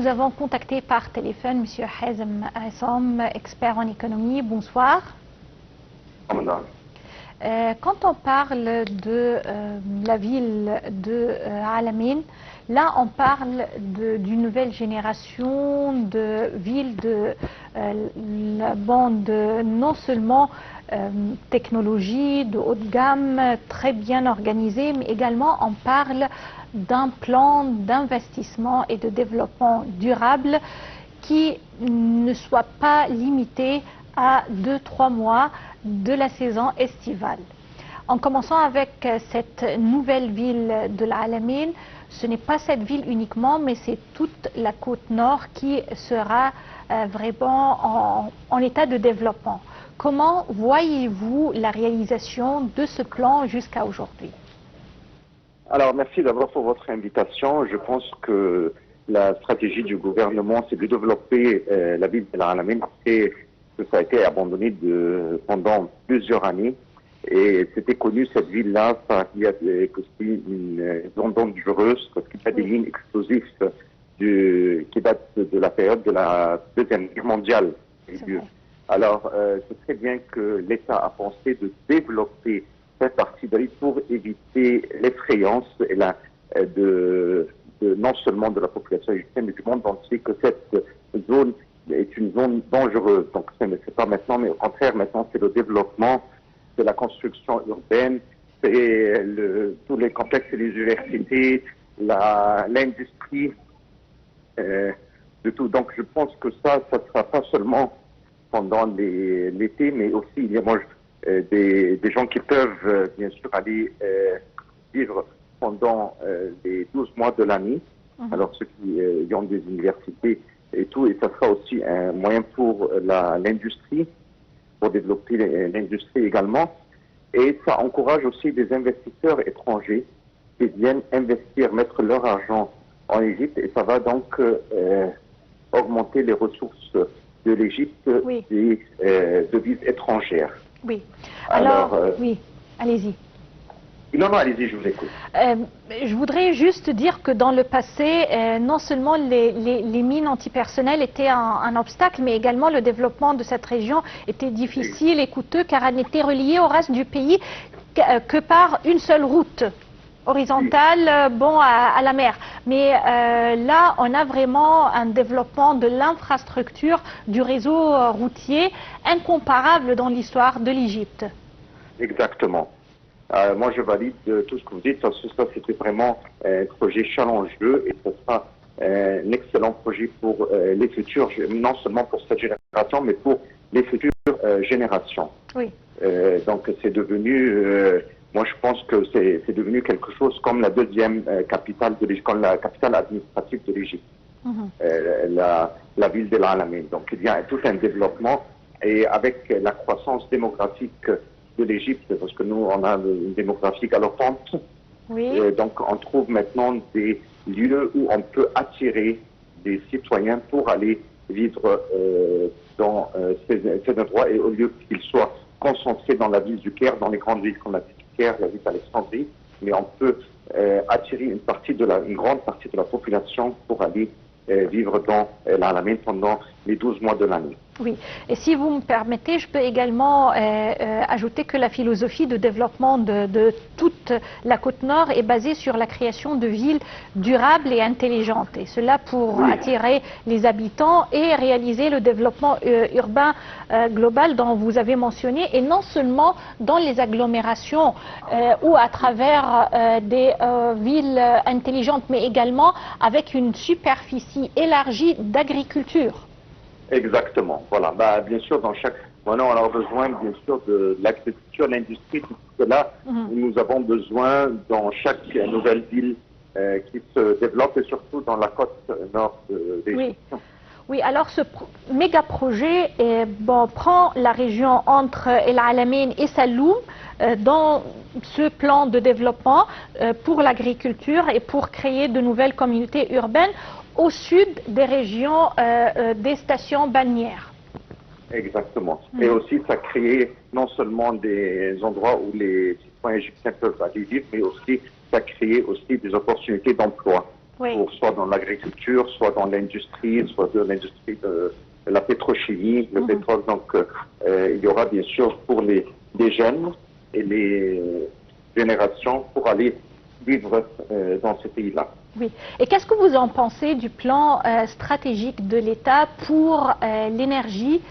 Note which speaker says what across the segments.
Speaker 1: avons contacté par téléphone M. Hazem Aissam, expert en économie. Bonsoir. Quand on parle de la ville de Al-Amin, là on parle d'une nouvelle génération de villes de la bande non seulement technologie de haut de gamme très bien organisée, mais également on parle d'un plan d'investissement et de développement durable qui ne soit pas limité à 2-3 mois de la saison estivale. En commençant avec cette nouvelle ville de Al-Amin, ce n'est pas cette ville uniquement, mais c'est toute la côte nord qui sera vraiment en état de développement. Comment voyez-vous la réalisation de ce plan jusqu'à aujourd'hui?
Speaker 2: Alors, merci d'abord pour votre invitation. Je pense que la stratégie du gouvernement, c'est de développer la ville de Al-Amin après que ça a été abandonné pendant plusieurs années. Et c'était connu, cette ville-là, qu'il y a que c'est une zone dangereuse, parce qu'il y a des mines explosives qui datent de la période de la Deuxième Guerre mondiale. Alors, c'est très bien que l'État a pensé de développer cette partie de l'île pour éviter l'effrayance et non seulement de la population égyptienne, mais du monde entier, que cette zone est une zone dangereuse. Donc, ce n'est pas maintenant, mais au contraire, maintenant, c'est le développement, c'est la construction urbaine, c'est tous les complexes et les universités, l'industrie, de tout. Donc, je pense que ça ne sera pas seulement pendant l'été, mais aussi, il y a des gens qui peuvent, bien sûr, aller vivre pendant les 12 mois de l'année. Alors, ceux qui ont des universités et tout, et ça sera aussi un moyen pour l'industrie, pour développer l'industrie également. Et ça encourage aussi des investisseurs étrangers qui viennent investir, mettre leur argent en Égypte, et ça va donc augmenter les ressources de l'Égypte des devises étrangères.
Speaker 1: Oui. Alors oui, allez-y.
Speaker 2: Non, allez-y, je vous écoute.
Speaker 1: Je voudrais juste dire que dans le passé, non seulement les mines antipersonnelles étaient un obstacle, mais également le développement de cette région était difficile et coûteux car elle n'était reliée au reste du pays que par une seule route horizontale, à la mer. Mais là, on a vraiment un développement de l'infrastructure du réseau routier incomparable dans l'histoire de l'Égypte.
Speaker 2: Exactement. Moi, je valide tout ce que vous dites. Ça c'était vraiment un projet challengeeux et ce sera un excellent projet pour les futurs, non seulement pour cette génération, mais pour les futures générations.
Speaker 1: Oui.
Speaker 2: Donc, c'est devenu, moi, je pense que c'est devenu quelque chose comme la deuxième capitale de l'Égypte, comme la capitale administrative de l'Égypte, la ville de Al-Amin. Donc, il y a tout un développement et avec la croissance démographique de l'Égypte, parce que nous, on a une démographie galopante.
Speaker 1: Oui.
Speaker 2: Donc, on trouve maintenant des lieux où on peut attirer des citoyens pour aller vivre dans ces endroits, et au lieu qu'ils soient concentrés dans la ville du Caire, dans les grandes villes comme la ville du Caire, la ville d'Alexandrie, mais on peut attirer une grande partie de la population pour aller vivre dans Al-Amin pendant les 12 mois de l'année.
Speaker 1: Oui, et si vous me permettez, je peux également ajouter que la philosophie de développement de toute la côte nord est basée sur la création de villes durables et intelligentes. Et cela pour attirer les habitants et réaliser le développement urbain global dont vous avez mentionné, et non seulement dans les agglomérations ou à travers des villes intelligentes, mais également avec une superficie élargie d'agriculture.
Speaker 2: Exactement, voilà. Bien sûr, maintenant, on a besoin, bien sûr, de l'agriculture, l'industrie, tout cela. Nous avons besoin dans chaque nouvelle ville qui se développe, et surtout dans la côte nord de l'Égypte.
Speaker 1: Oui, alors ce méga projet prend la région entre Al-Amin et Saloum dans ce plan de développement pour l'agriculture et pour créer de nouvelles communautés urbaines au sud des régions des stations balnéaires.
Speaker 2: Exactement. Et aussi, ça crée non seulement des endroits où les citoyens égyptiens peuvent aller vivre, mais aussi, ça crée aussi des opportunités d'emploi.
Speaker 1: Oui.
Speaker 2: soit dans l'agriculture, soit dans l'industrie, soit dans l'industrie de la pétrochimie, le pétrole. Donc, il y aura bien sûr pour les jeunes et les générations pour aller vivre dans ces pays-là.
Speaker 1: Oui. Et qu'est-ce que vous en pensez du plan stratégique de l'État pour l'énergie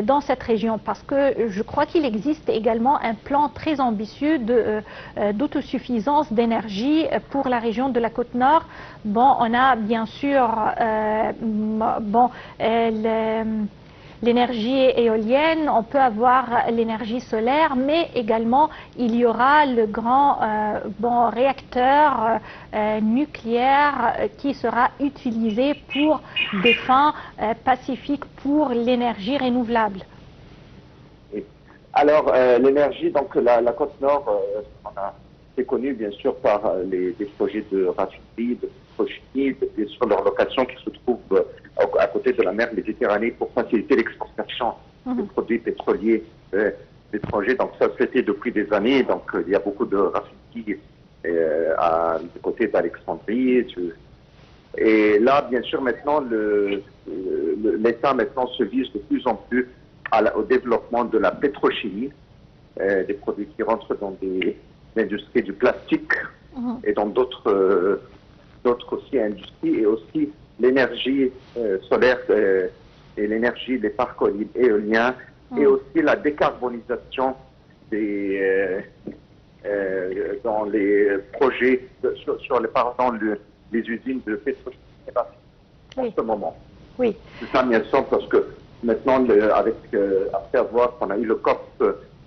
Speaker 1: dans cette région? Parce que je crois qu'il existe également un plan très ambitieux d'autosuffisance d'énergie pour la région de la Côte-Nord. Bon, on a bien sûr l'énergie éolienne, on peut avoir l'énergie solaire, mais également il y aura le grand réacteur nucléaire qui sera utilisé pour des fins pacifiques pour l'énergie renouvelable.
Speaker 2: Oui. Alors, l'énergie, donc la Côte-Nord, c'est connu bien sûr par des projets de raffinerie, de pétrochimie, bien sûr leur location qui se trouve à côté de la mer Méditerranée pour faciliter l'exportation des produits pétroliers étrangers. Donc ça se fait depuis des années. Donc il y a beaucoup de raffineries du côté d'Alexandrie. Et là, bien sûr, maintenant, l'État maintenant se vise de plus en plus au développement de la pétrochimie, des produits qui rentrent dans l'industrie du plastique et dans d'autres aussi industries, et aussi l'énergie solaire et l'énergie des parcs éoliens, et aussi la décarbonisation dans les projets les usines de pétrochimie en ce moment.
Speaker 1: Oui.
Speaker 2: C'est ça, bien sûr, parce que maintenant, après avoir qu'on a eu le COP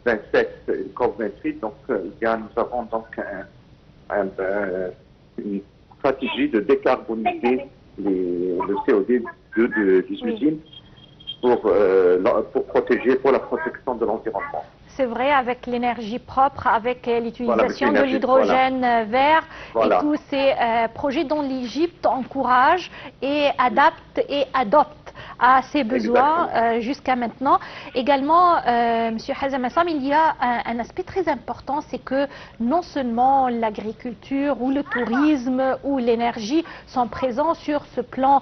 Speaker 2: 27 et le COP 28, donc nous avons donc une stratégie de décarboniser le CO2 des usines pour protéger, pour la protection de l'environnement.
Speaker 1: C'est vrai, avec l'énergie propre, avec l'utilisation de l'hydrogène vert et tous ces projets dont l'Égypte encourage et adapte et adopte à ses besoins jusqu'à maintenant. Également, M. Hazem Assam, il y a un aspect très important, c'est que non seulement l'agriculture ou le tourisme ou l'énergie sont présents sur ce plan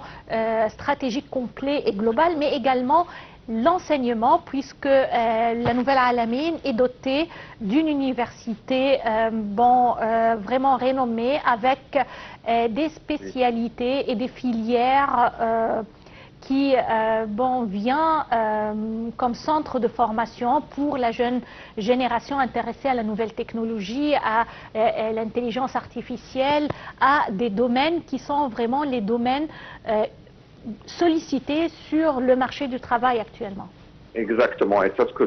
Speaker 1: stratégique complet et global, mais également l'enseignement, puisque la Nouvelle Alameen est dotée d'une université vraiment renommée avec des spécialités et des filières qui vient comme centre de formation pour la jeune génération intéressée à la nouvelle technologie, à l'intelligence artificielle, à des domaines qui sont vraiment les domaines sollicités sur le marché du travail actuellement.
Speaker 2: Exactement, et c'est ce que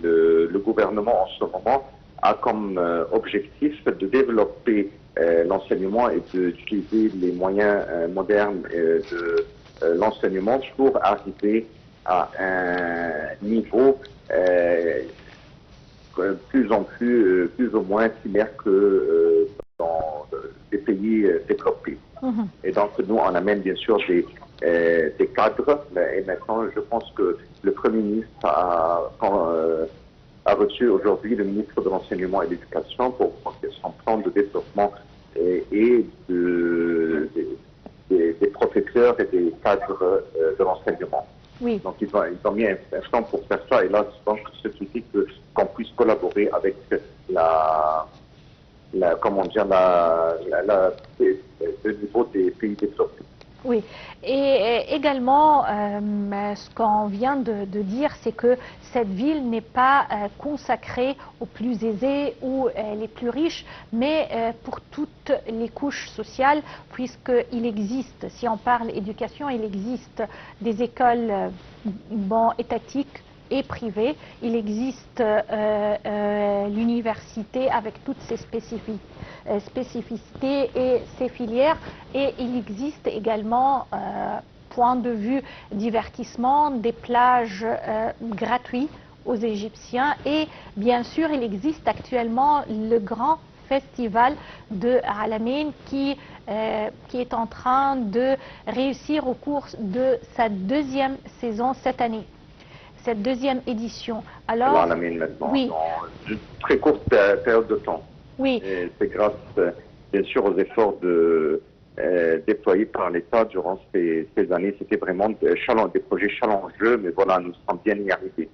Speaker 2: le gouvernement en ce moment a comme objectif de développer l'enseignement et d'utiliser les moyens modernes de l'enseignement pour arriver à un niveau plus ou moins similaire que dans les pays développés. Et donc nous on amène bien sûr des cadres, et maintenant je pense que le Premier ministre a reçu aujourd'hui le ministre de l'Enseignement et de l'Éducation pour son plan de développement et des professeurs et des cadres de l'enseignement.
Speaker 1: Oui.
Speaker 2: Donc ils ont mis un plan pour faire ça, et là je pense que c'est critique qu'on puisse collaborer avec le niveau des pays développés.
Speaker 1: Oui, et également, ce qu'on vient de dire, c'est que cette ville n'est pas consacrée aux plus aisés ou les plus riches, mais pour toutes les couches sociales, puisqu'il existe, si on parle éducation, il existe des écoles étatiques et privées, il existe l'université avec toutes ses spécificités et ses filières, et il existe également, point de vue divertissement, des plages gratuites aux Égyptiens, et bien sûr il existe actuellement le grand festival de Alameen qui est en train de réussir au cours de sa deuxième saison cette année. Cette deuxième édition. Alors,
Speaker 2: maintenant,
Speaker 1: oui,
Speaker 2: dans une très courte période de temps.
Speaker 1: Oui.
Speaker 2: C'est grâce bien sûr aux efforts déployés par l'État durant ces années. C'était vraiment des projets challengeux, mais voilà, nous sommes bien y arrivés.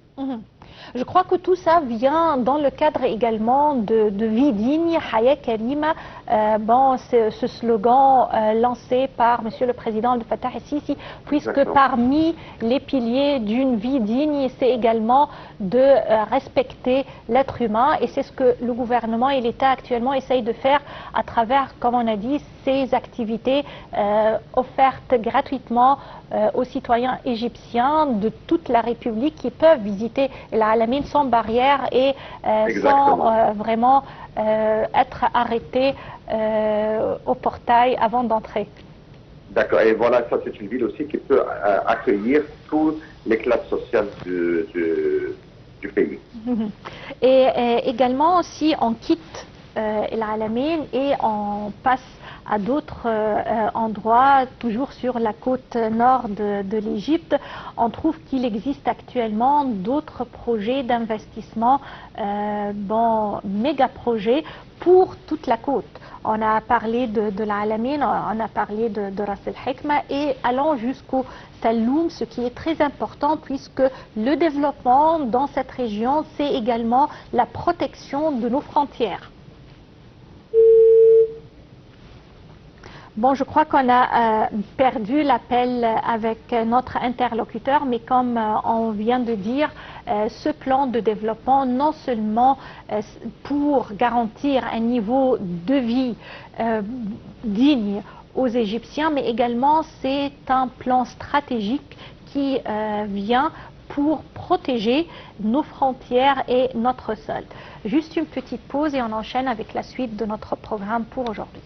Speaker 1: Je crois que tout ça vient dans le cadre également de vie digne, Haya Karima. Ce slogan lancé par Monsieur le Président Abdel Fattah el-Sisi, puisque
Speaker 2: Exactement.
Speaker 1: Parmi les piliers d'une vie digne, c'est également de respecter l'être humain, et c'est ce que le gouvernement et l'État actuellement essayent de faire à travers, comme on a dit, ces activités offertes gratuitement aux citoyens égyptiens de toute la République qui peuvent visiter l'Alamein sans barrière et sans vraiment être arrêtés au portail avant d'entrer.
Speaker 2: D'accord, et voilà, ça c'est une ville aussi qui peut accueillir toutes les classes sociales du pays.
Speaker 1: Et également, si on quitte l'Alamein et on passe à d'autres endroits, toujours sur la côte nord de l'Égypte, on trouve qu'il existe actuellement d'autres projets d'investissement, méga projets pour toute la côte. On a parlé de l'Alamein, on a parlé de Ras el-Hekma et allant jusqu'au Saloum, ce qui est très important puisque le développement dans cette région, c'est également la protection de nos frontières. Bon, je crois qu'on a perdu l'appel avec notre interlocuteur, mais comme on vient de dire, ce plan de développement, non seulement pour garantir un niveau de vie digne aux Égyptiens, mais également c'est un plan stratégique qui vient pour protéger nos frontières et notre sol. Juste une petite pause et on enchaîne avec la suite de notre programme pour aujourd'hui.